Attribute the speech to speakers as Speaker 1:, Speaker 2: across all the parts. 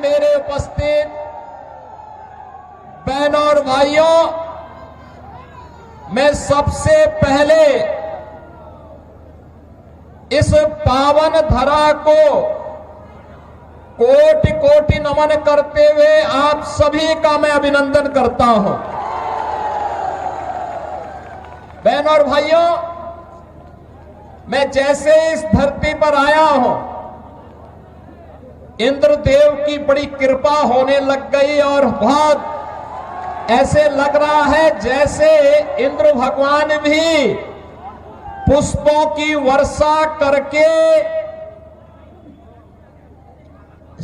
Speaker 1: मेरे उपस्थित बहनों और भाइयों, मैं सबसे पहले इस पावन धरा को कोटि कोटि नमन करते हुए आप सभी का मैं अभिनंदन करता हूं। बहनों और भाइयों, मैं जैसे इस धरती पर आया हूं, इंद्रदेव की बड़ी कृपा होने लग गई और बहुत ऐसे लग रहा है जैसे इंद्र भगवान भी पुष्पों की वर्षा करके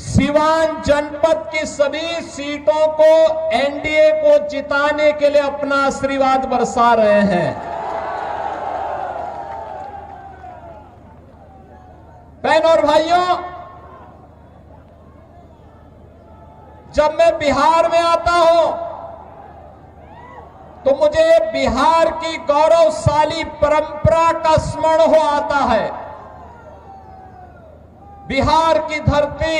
Speaker 1: सिवान जनपद की सभी सीटों को एनडीए को जिताने के लिए अपना आशीर्वाद बरसा रहे हैं। बहनों और भाइयों, जब मैं बिहार में आता हूं तो मुझे बिहार की गौरवशाली परंपरा का स्मरण हो आता है। बिहार की धरती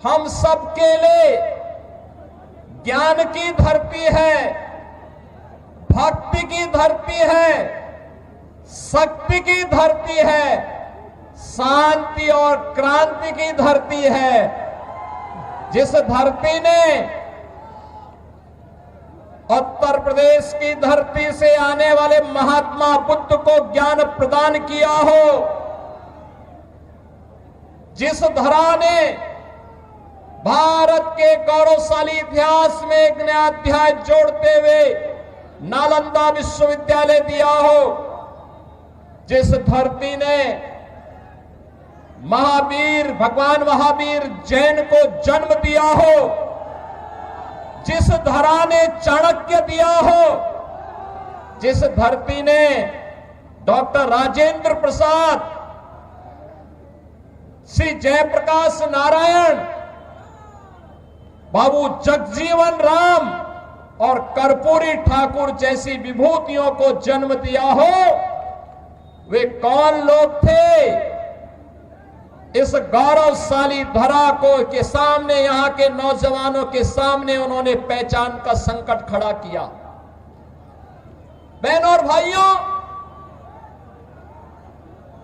Speaker 1: हम सबके लिए ज्ञान की धरती है, भक्ति की धरती है, शक्ति की धरती है, शांति और क्रांति की धरती है। जिस धरती ने उत्तर प्रदेश की धरती से आने वाले महात्मा बुद्ध को ज्ञान प्रदान किया हो, जिस धरा ने भारत के गौरवशाली इतिहास में एक नया अध्याय जोड़ते हुए नालंदा विश्वविद्यालय दिया हो, जिस धरती ने महावीर भगवान महावीर जैन को जन्म दिया हो, जिस धरा ने चाणक्य दिया हो, जिस धरती ने डॉक्टर राजेंद्र प्रसाद, श्री जयप्रकाश नारायण, बाबू जगजीवन राम और कर्पूरी ठाकुर जैसी विभूतियों को जन्म दिया हो, वे कौन लोग थे? इस गौरवशाली धरा को के सामने, यहां के नौजवानों के सामने उन्होंने पहचान का संकट खड़ा किया। बहनों और भाइयों,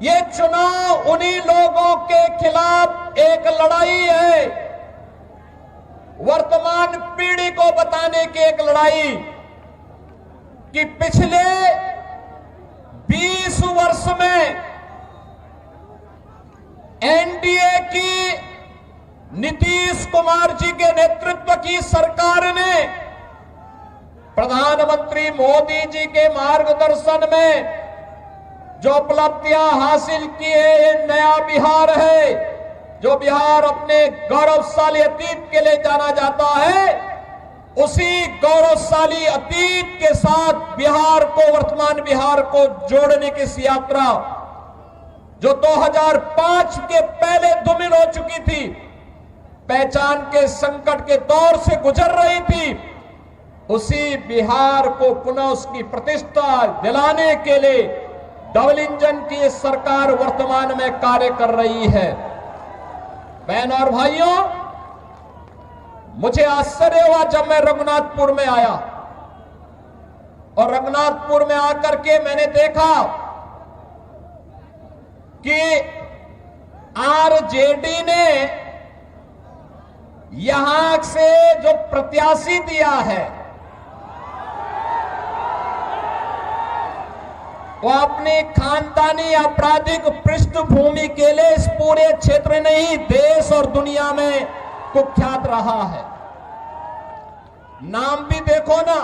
Speaker 1: ये चुनाव उन्हीं लोगों के खिलाफ एक लड़ाई है, वर्तमान पीढ़ी को बताने की एक लड़ाई कि पिछले 20 वर्ष में एनडीए की नीतीश कुमार जी के नेतृत्व की सरकार ने प्रधानमंत्री मोदी जी के मार्गदर्शन में जो उपलब्धियां हासिल की है, ये नया बिहार है, जो बिहार अपने गौरवशाली अतीत के लिए जाना जाता है। उसी गौरवशाली अतीत के साथ बिहार को, वर्तमान बिहार को जोड़ने की इस यात्रा जो 2005 के पहले धूमिल हो चुकी थी, पहचान के संकट के दौर से गुजर रही थी, उसी बिहार को पुनः उसकी प्रतिष्ठा दिलाने के लिए डबल इंजन की सरकार वर्तमान में कार्य कर रही है। बहनों और भाइयों, मुझे आश्चर्य हुआ जब मैं रघुनाथपुर में आया और रघुनाथपुर में आकर के मैंने देखा कि आरजेडी ने यहां से जो प्रत्याशी दिया है वो अपनी खानदानी आपराधिक पृष्ठभूमि के लिए इस पूरे क्षेत्र नहीं, देश और दुनिया में कुख्यात रहा है। नाम भी देखो ना,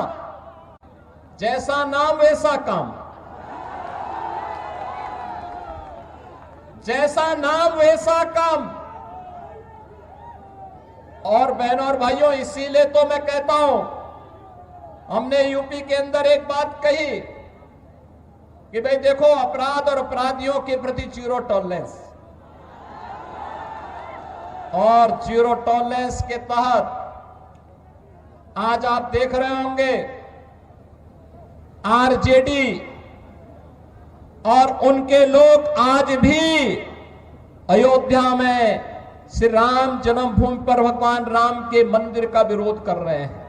Speaker 1: जैसा नाम वैसा काम, जैसा नाम वैसा काम। और बहनों और भाइयों, इसीलिए तो मैं कहता हूं, हमने यूपी के अंदर एक बात कही कि भाई देखो, अपराध और अपराधियों के प्रति जीरो टॉलरेंस, और जीरो टॉलरेंस के तहत आज आप देख रहे होंगे आरजेडी और उनके लोग आज भी अयोध्या में श्री राम जन्मभूमि पर भगवान राम के मंदिर का विरोध कर रहे हैं।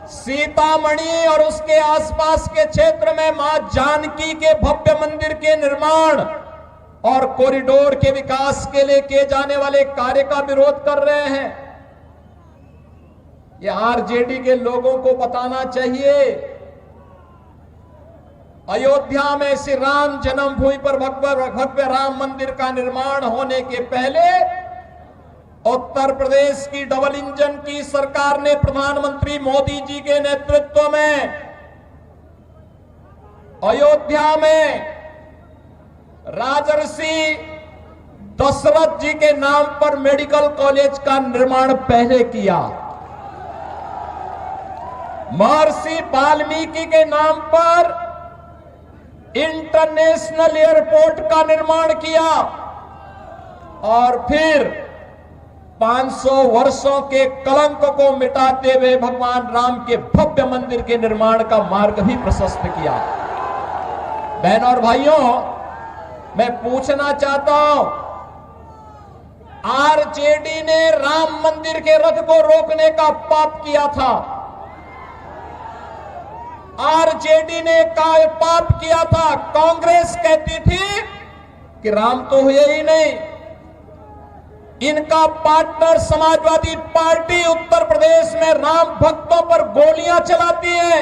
Speaker 1: सीतामढ़ी और उसके आसपास के क्षेत्र में मां जानकी के भव्य मंदिर के निर्माण और कॉरिडोर के विकास के लिए किए जाने वाले कार्य का विरोध कर रहे हैं। ये आरजेडी के लोगों को बताना चाहिए, अयोध्या में श्री राम जन्मभूमि पर भव्य राम मंदिर का निर्माण होने के पहले उत्तर प्रदेश की डबल इंजन की सरकार ने प्रधानमंत्री मोदी जी के नेतृत्व में अयोध्या में राजर्षि दशरथ जी के नाम पर मेडिकल कॉलेज का निर्माण पहले किया, महर्षि वाल्मीकि के नाम पर इंटरनेशनल एयरपोर्ट का निर्माण किया और फिर 500 वर्षों के कलंक को मिटाते हुए भगवान राम के भव्य मंदिर के निर्माण का मार्ग भी प्रशस्त किया। बहनों और भाइयों, मैं पूछना चाहता हूं, आरजेडी ने राम मंदिर के रथ को रोकने का पाप किया था, आरजेडी ने पाप किया था। कांग्रेस कहती थी कि राम तो हुए ही नहीं। इनका पार्टनर समाजवादी पार्टी उत्तर प्रदेश में राम भक्तों पर गोलियां चलाती है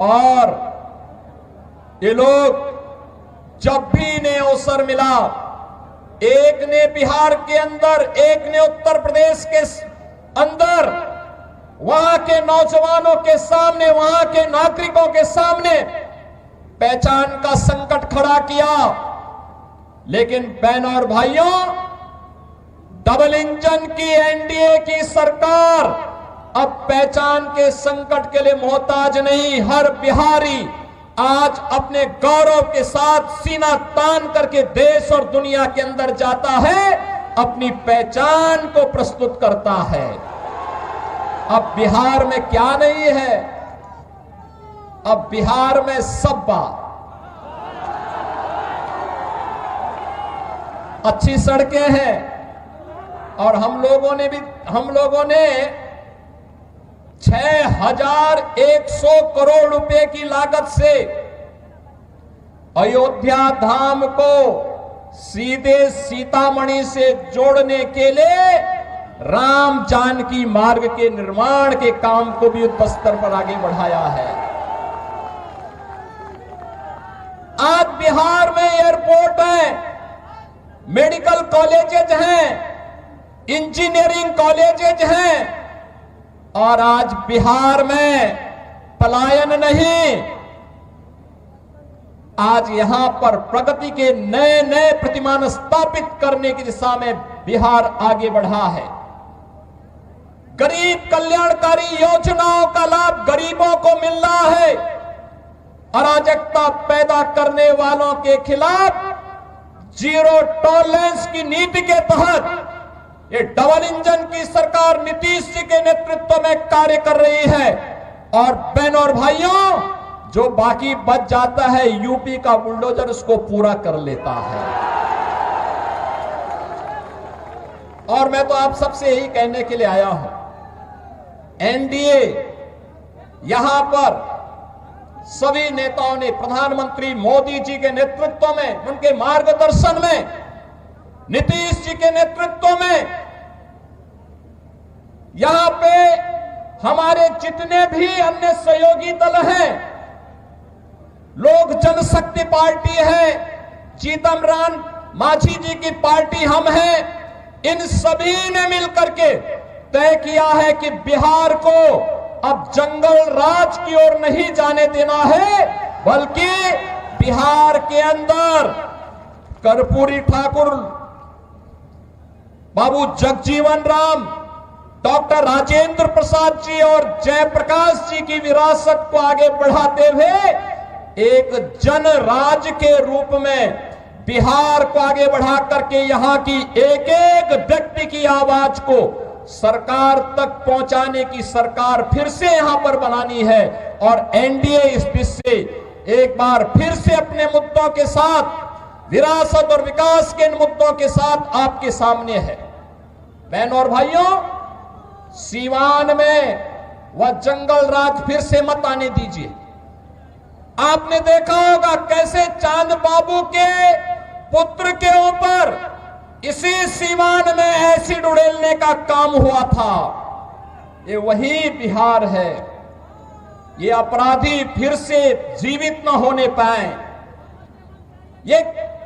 Speaker 1: और ये लोग जब भी इन्हें अवसर मिला, एक ने बिहार के अंदर, एक ने उत्तर प्रदेश के अंदर, वहां के नौजवानों के सामने, वहां के नागरिकों के सामने पहचान का संकट खड़ा किया। लेकिन बहनों और भाइयों, डबल इंजन की एनडीए की सरकार अब पहचान के संकट के लिए मोहताज नहीं। हर बिहारी आज अपने गौरव के साथ सीना तान करके देश और दुनिया के अंदर जाता है, अपनी पहचान को प्रस्तुत करता है। अब बिहार में क्या नहीं है? अब बिहार में सब्बा, अच्छी सड़कें हैं और हम लोगों ने 6100 करोड़ रुपए की लागत से अयोध्या धाम को सीधे सीतामढ़ी से जोड़ने के लिए राम जानकी मार्ग के निर्माण के काम को भी युद्ध स्तर पर आगे बढ़ाया है। आज बिहार में एयरपोर्ट है, मेडिकल कॉलेजेज हैं, इंजीनियरिंग कॉलेजेज हैं और आज बिहार में पलायन नहीं, आज यहां पर प्रगति के नए नए प्रतिमान स्थापित करने की दिशा में बिहार आगे बढ़ा है। गरीब कल्याणकारी योजनाओं का लाभ गरीबों को मिल रहा है। अराजकता पैदा करने वालों के खिलाफ जीरो टॉलरेंस की नीति के तहत ये डबल इंजन की सरकार नीतीश जी के नेतृत्व में कार्य कर रही है। और बहनों और भाइयों, जो बाकी बच जाता है यूपी का बुलडोजर उसको पूरा कर लेता है। और मैं तो आप सबसे यही कहने के लिए आया हूं, एनडीए यहां पर सभी नेताओं ने प्रधानमंत्री मोदी जी के नेतृत्व में, उनके मार्गदर्शन में, नीतीश जी के नेतृत्व में यहां पे हमारे जितने भी अन्य सहयोगी दल हैं, लोक जनशक्ति पार्टी है, जीतन राम मांझी जी की पार्टी हम हैं, इन सभी ने मिलकर के तय किया है कि बिहार को अब जंगल राज की ओर नहीं जाने देना है, बल्कि बिहार के अंदर कर्पूरी ठाकुर, बाबू जगजीवन राम, डॉक्टर राजेंद्र प्रसाद जी और जयप्रकाश जी की विरासत को आगे बढ़ाते हुए एक जन राज के रूप में बिहार को आगे बढ़ा करके यहां की एक एक व्यक्ति की आवाज को सरकार तक पहुंचाने की सरकार फिर से यहां पर बनानी है। और एनडीए इस दिशा से एक बार फिर से अपने मुद्दों के साथ विरासत और विकास के इन मुद्दों के साथ आपके सामने है। बहनों और भाइयों, सीवान में वह जंगल राज फिर से मत आने दीजिए। आपने देखा होगा कैसे चांद बाबू के पुत्र के ऊपर इसी सीवान में एसिड उड़ेलने का काम हुआ था। ये वही बिहार है। ये अपराधी फिर से जीवित न होने पाए। ये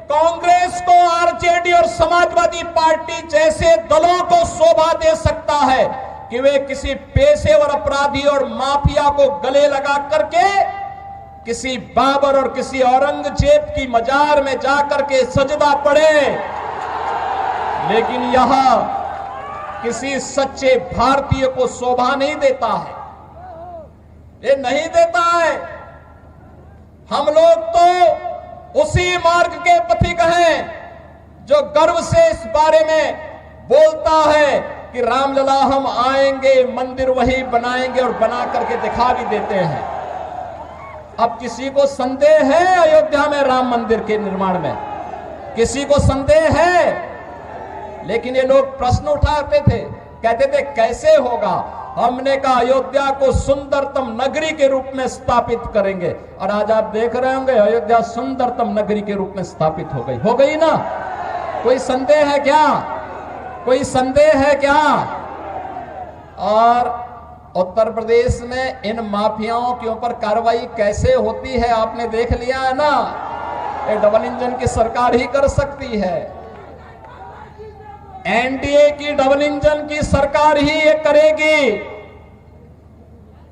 Speaker 1: कांग्रेस को, आरजेडी और समाजवादी पार्टी जैसे दलों को शोभा दे सकता है कि वे किसी पेशेवर अपराधी और माफिया को गले लगा करके किसी बाबर और किसी औरंगजेब की मजार में जाकर के सजदा पड़े, लेकिन यहां किसी सच्चे भारतीय को शोभा नहीं देता है। ये नहीं देता है। हम लोग तो उसी मार्ग के पथिक हैं जो गर्व से इस बारे में बोलता है कि रामलला हम आएंगे, मंदिर वही बनाएंगे और बना करके दिखा भी देते हैं। अब किसी को संदेह है अयोध्या में राम मंदिर के निर्माण में? किसी को संदेह है? लेकिन ये लोग प्रश्न उठाते थे, कहते थे कैसे होगा। हमने कहा अयोध्या को सुंदरतम नगरी के रूप में स्थापित करेंगे, और आज आप देख रहे होंगे अयोध्या सुंदरतम नगरी के रूप में स्थापित हो गई ना। कोई संदेह है क्या? कोई संदेह है क्या? और उत्तर प्रदेश में इन माफियाओं के ऊपर कार्रवाई कैसे होती है आपने देख लिया है ना। ये डबल इंजन की सरकार ही कर सकती है। एनडीए की डबल इंजन की सरकार ही ये करेगी।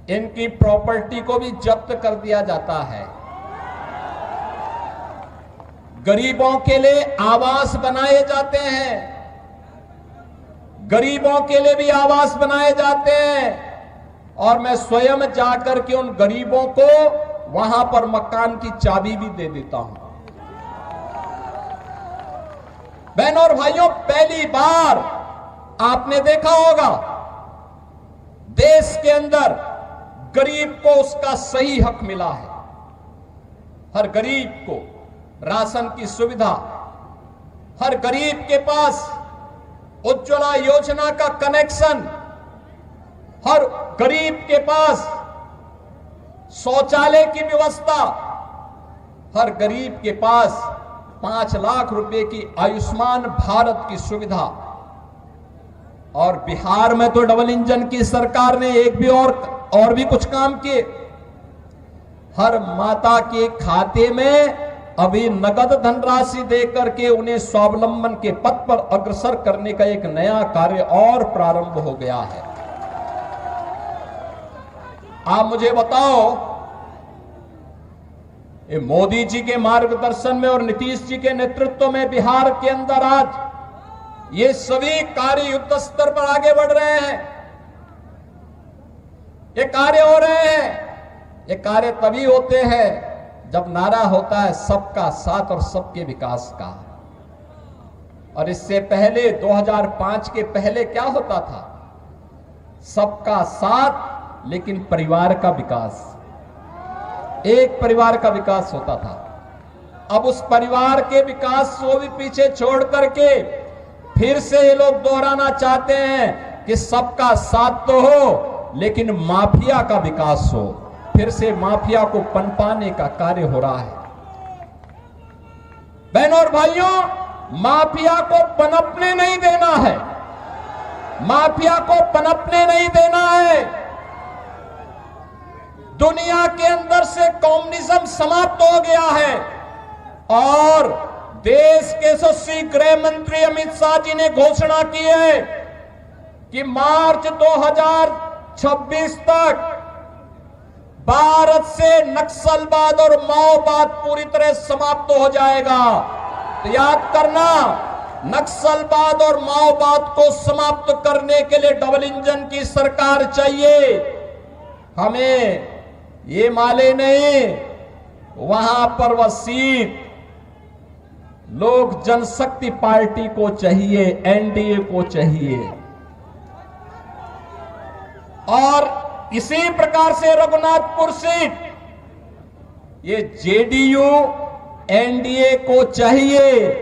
Speaker 1: इनकी प्रॉपर्टी को भी जब्त कर दिया जाता है। गरीबों के लिए आवास बनाए जाते हैं, गरीबों के लिए भी आवास बनाए जाते हैं, और मैं स्वयं जाकर के उन गरीबों को वहां पर मकान की चाबी भी दे देता हूं। बहनों और भाइयों, पहली बार आपने देखा होगा देश के अंदर गरीब को उसका सही हक मिला है। हर गरीब को राशन की सुविधा, हर गरीब के पास उज्ज्वला योजना का कनेक्शन, हर गरीब के पास शौचालय की व्यवस्था, हर गरीब के पास 5 लाख रुपए की आयुष्मान भारत की सुविधा। और बिहार में तो डबल इंजन की सरकार ने एक भी और भी कुछ काम किए। हर माता के खाते में अभी नगद धनराशि देकर के उन्हें स्वावलंबन के पथ पर अग्रसर करने का एक नया कार्य और प्रारंभ हो गया है। आप मुझे बताओ, ये मोदी जी के मार्गदर्शन में और नीतीश जी के नेतृत्व में बिहार के अंदर आज ये सभी कार्य युद्ध स्तर पर आगे बढ़ रहे हैं। ये कार्य हो रहे हैं। ये कार्य तभी होते हैं जब नारा होता है सबका साथ और सबके विकास का। और इससे पहले 2005 के पहले क्या होता था? सबका साथ लेकिन परिवार का विकास, एक परिवार का विकास होता था। अब उस परिवार के विकास को भी पीछे छोड़ करके फिर से ये लोग दोहराना चाहते हैं कि सबका साथ तो हो लेकिन माफिया का विकास हो। फिर से माफिया को पनपाने का कार्य हो रहा है। बहनों और भाइयों, माफिया को पनपने नहीं देना है। माफिया को पनपने नहीं देना है। दुनिया के अंदर से कम्युनिज्म समाप्त हो गया है और देश के यशस्वी गृह मंत्री अमित शाह जी ने घोषणा की है कि मार्च 2026 तक भारत से नक्सलवाद और माओवाद पूरी तरह समाप्त हो जाएगा। तो याद करना, नक्सलवाद और माओवाद को समाप्त करने के लिए डबल इंजन की सरकार चाहिए। हमें ये माले नहीं, वहां पर वह सीट लोक जनशक्ति पार्टी को चाहिए, एनडीए को चाहिए। और इसी प्रकार से रघुनाथपुर सीट ये जेडीयू एनडीए को चाहिए।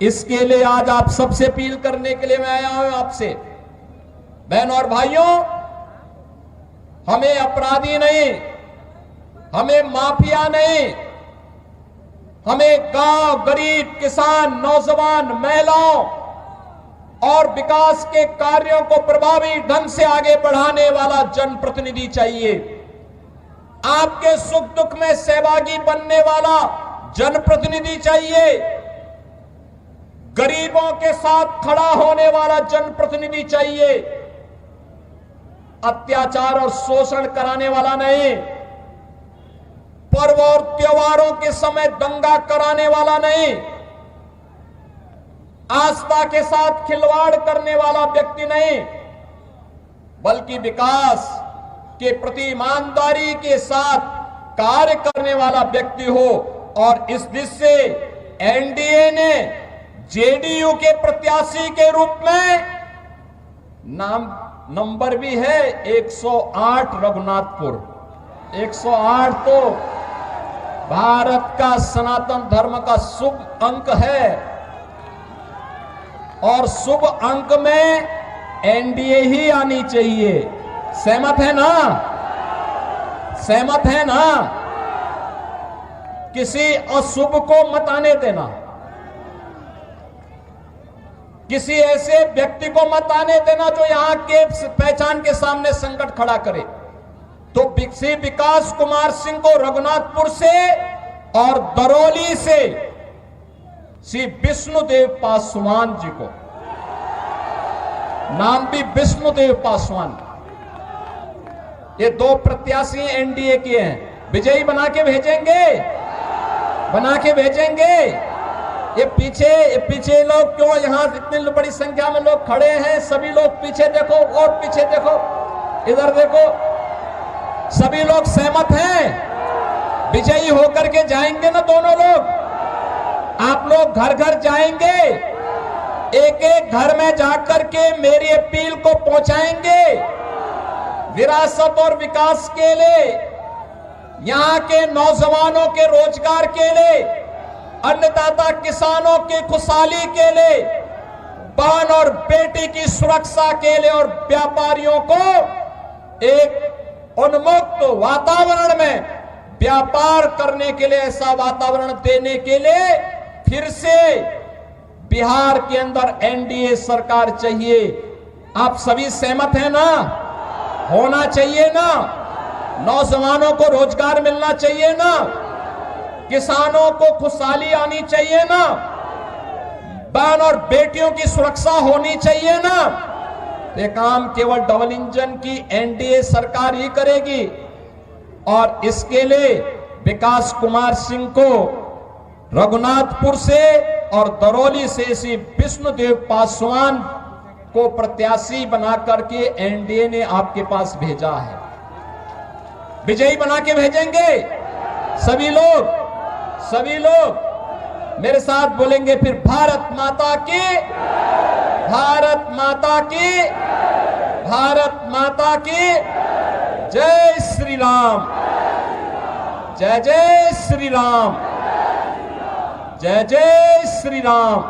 Speaker 1: इसके लिए आज आप सबसे अपील करने के लिए मैं आया हूं आपसे। बहन और भाइयों, हमें अपराधी नहीं, हमें माफिया नहीं, हमें गांव, गरीब, किसान, नौजवान, महिलाओं और विकास के कार्यों को प्रभावी ढंग से आगे बढ़ाने वाला जनप्रतिनिधि चाहिए। आपके सुख दुख में सहभागी बनने वाला जनप्रतिनिधि चाहिए। गरीबों के साथ खड़ा होने वाला जनप्रतिनिधि चाहिए। अत्याचार और शोषण कराने वाला नहीं, पर्व और त्योहारों के समय दंगा कराने वाला नहीं, आस्था के साथ खिलवाड़ करने वाला व्यक्ति नहीं, बल्कि विकास के प्रति ईमानदारी के साथ कार्य करने वाला व्यक्ति हो। और इस दिशा से एनडीए ने जेडीयू के प्रत्याशी के रूप में नंबर भी है 108 रघुनाथपुर। 108 तो भारत का सनातन धर्म का शुभ अंक है और शुभ अंक में एनडीए ही आनी चाहिए। सहमत है ना? सहमत है ना? किसी अशुभ को मत आने देना, किसी ऐसे व्यक्ति को मत आने देना जो यहां के पहचान के सामने संकट खड़ा करे। तो श्री विकास कुमार सिंह को रघुनाथपुर से और दरौली से श्री विष्णुदेव पासवान जी को, नाम भी विष्णुदेव पासवान, ये दो प्रत्याशी एनडीए के हैं। विजयी बना के भेजेंगे, बना के भेजेंगे। ये पीछे लोग क्यों, यहां इतनी बड़ी संख्या में लोग खड़े हैं, सभी लोग पीछे देखो और पीछे देखो, इधर देखो, सभी लोग सहमत हैं। विजयी होकर के जाएंगे ना दोनों लोग। आप लोग घर घर जाएंगे, एक एक घर में जाकर के मेरी अपील को पहुंचाएंगे। विरासत और विकास के लिए, यहां के नौजवानों के रोजगार के लिए, अन्नदाता किसानों की खुशहाली के लिए, बहन और बेटी की सुरक्षा के लिए और व्यापारियों को एक उन्मुक्त वातावरण में व्यापार करने के लिए, ऐसा वातावरण देने के लिए फिर से बिहार के अंदर एनडीए सरकार चाहिए। आप सभी सहमत हैं ना? होना चाहिए ना? नौजवानों को रोजगार मिलना चाहिए ना? किसानों को खुशहाली आनी चाहिए ना? बहन और बेटियों की सुरक्षा होनी चाहिए ना? ये काम केवल डबल इंजन की एनडीए सरकार ही करेगी। और इसके लिए विकास कुमार सिंह को रघुनाथपुर से और दरौली से श्री विष्णुदेव पासवान को प्रत्याशी बना करके एनडीए ने आपके पास भेजा है। विजयी बना के भेजेंगे। सभी लोग मेरे साथ बोलेंगे फिर, भारत माता की, भारत माता की, भारत माता की जय श्री राम, जय जय श्री राम, जय जय श्री राम।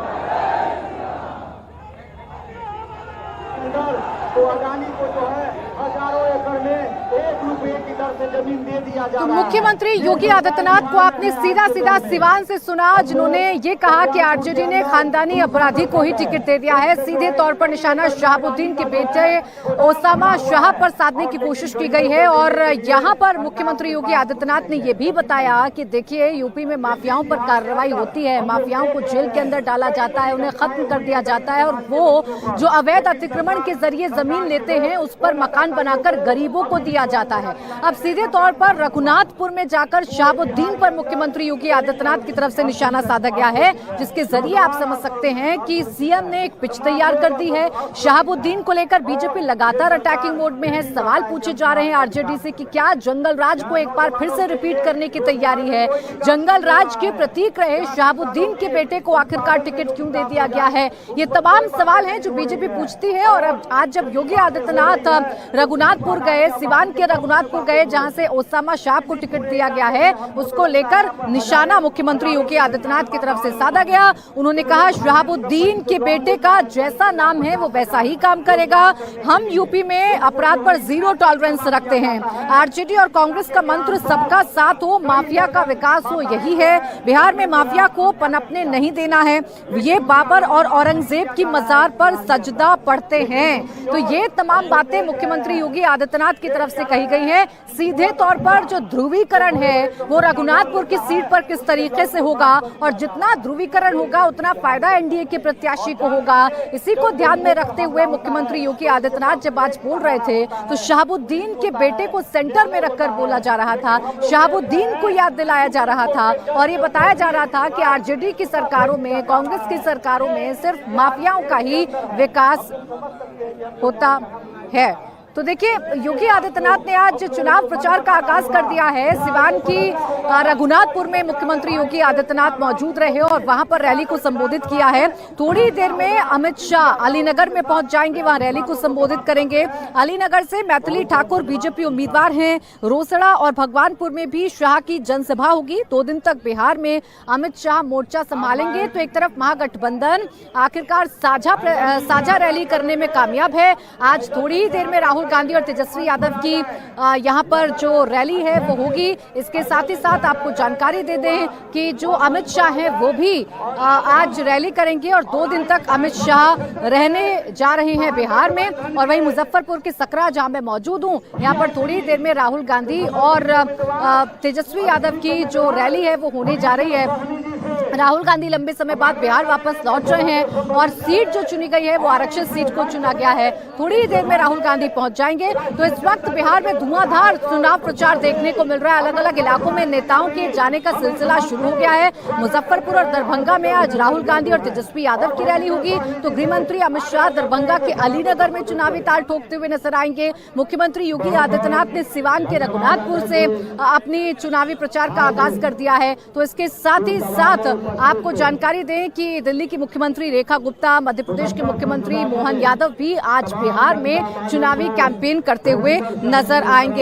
Speaker 2: तो अडानी को जो है हजारों एकड़ में 1 रुपए की दर से जमीन दे दिया जा रहा है।
Speaker 3: तो मुख्यमंत्री योगी आदित्यनाथ को आपने सीधा सिवान से सुना, जिन्होंने ये कहा कि आरजेडी ने खानदानी अपराधी को ही टिकट दे दिया है। सीधे तौर पर निशाना शहाबुद्दीन के बेटे ओसामा शाह पर साधने की कोशिश की गई है। और यहाँ पर मुख्यमंत्री योगी आदित्यनाथ ने ये भी बताया कि देखिए, यूपी में माफियाओं पर कार्रवाई होती है, माफियाओं को जेल के अंदर डाला जाता है, उन्हें खत्म कर दिया जाता है, और वो जो अवैध अतिक्रमण के जरिए जमीन लेते हैं उस पर मकान बनाकर गरीबों को दिया जाता है। अब सीधे तौर पर रघुनाथपुर में जाकर शहाबुद्दीन पर मुख्यमंत्री योगी आदित्यनाथ की तरफ से निशाना साधा गया है, जिसके जरिए आप समझ सकते हैं कि सीएम ने एक पिच तैयार कर दी है। शहाबुद्दीन को लेकर बीजेपी लगातार अटैकिंग मोड में है। सवाल पूछे जा रहे हैं आरजेडी से कि क्या जंगल राज को एक बार फिर से रिपीट करने की तैयारी है। जंगल राज के प्रतीक रहे शहाबुद्दीन के बेटे को आखिरकार टिकट क्यों दे दिया गया है, ये तमाम सवाल हैं जो बीजेपी पूछती है। और अब आज जब योगी आदित्यनाथ रघुनाथपुर गए, सिवान के रघुनाथपुर गए जहां से ओसामा शाह को टिकट दिया गया है, उसको लेकर निशाना मुख्यमंत्री योगी आदित्यनाथ की तरफ से साधा गया। उन्होंने कहा शहाबुद्दीन के बेटे का जैसा नाम है वो वैसा ही काम करेगा। हम यूपी में अपराध पर जीरो टॉलरेंस रखते हैं। आरजेडी और कांग्रेस का मंत्र सबका साथ हो, माफिया का विकास हो, यही है। बिहार में माफिया को पनपने नहीं देना है। ये बाबर और औरंगजेब की मजार पर सजदा पढ़ते हैं। तो ये तमाम बातें मुख्यमंत्री योगी आदित्यनाथ की तरफ से कही गई हैं। सीधे तौर पर जो ध्रुवीकरण है वो रघुनाथपुर की सीट पर किस तरीके से होगा और जितना ध्रुवीकरण होगा उतना फायदा एनडीए के प्रत्याशी को होगा, इसी को ध्यान में रखते हुए मुख्यमंत्री योगी आदित्यनाथ जब आज बोल रहे थे तो शहाबुद्दीन के बेटे को सेंटर में रखकर बोला जा रहा था, शहाबुद्दीन को याद दिलाया जा रहा था और ये बताया जा रहा था कि आरजेडी की सरकारों में, कांग्रेस की सरकारों में सिर्फ माफियाओं का ही विकास होता है। तो देखिए योगी आदित्यनाथ ने आज चुनाव प्रचार का आगाज कर दिया है। सिवान की रघुनाथपुर में मुख्यमंत्री योगी आदित्यनाथ मौजूद रहे और वहां पर रैली को संबोधित किया है। थोड़ी देर में अमित शाह अलीनगर में पहुंच जाएंगे, वहां रैली को संबोधित करेंगे। अलीनगर से मैथिली ठाकुर बीजेपी उम्मीदवार हैं। रोसड़ा और भगवानपुर में भी शाह की जनसभा होगी। 2 दिन तक बिहार में अमित शाह मोर्चा संभालेंगे। तो एक तरफ महागठबंधन आखिरकार साझा रैली करने में कामयाब है। आज थोड़ी ही देर में राहुल गांधी और तेजस्वी यादव की यहां पर जो रैली है वो होगी। इसके साथ ही साथ आपको जानकारी दे दें कि जो अमित शाह हैं वो भी आज रैली करेंगे और 2 दिन तक अमित शाह रहने जा रहे हैं बिहार में। और वहीं मुजफ्फरपुर के सकरा जहां मैं मौजूद हूं, यहां पर थोड़ी देर में राहुल गांधी और तेजस्वी यादव की जो रैली है वो होने जा रही है। राहुल गांधी लंबे समय बाद बिहार वापस लौट रहे हैं और सीट जो चुनी गई है वो आरक्षित सीट को चुना गया है। थोड़ी ही देर में राहुल गांधी पहुंच जाएंगे। तो इस वक्त बिहार में धुआंधार चुनाव प्रचार देखने को मिल रहा है। अलग अलग इलाकों में नेताओं के जाने का सिलसिला शुरू हो गया है। मुजफ्फरपुर और दरभंगा में आज राहुल गांधी और तेजस्वी यादव की रैली होगी। तो गृह मंत्री अमित शाह दरभंगा के अलीनगर में चुनावी ताल ठोकते हुए नजर आएंगे। मुख्यमंत्री योगी आदित्यनाथ ने सिवान के रघुनाथपुर से अपनी चुनावी प्रचार का आगाज कर दिया है। तो इसके साथ ही साथ आपको जानकारी दें कि दिल्ली की मुख्यमंत्री रेखा गुप्ता, मध्य प्रदेश के मुख्यमंत्री मोहन यादव भी आज बिहार में चुनावी कैंपेन करते हुए नजर आएंगे।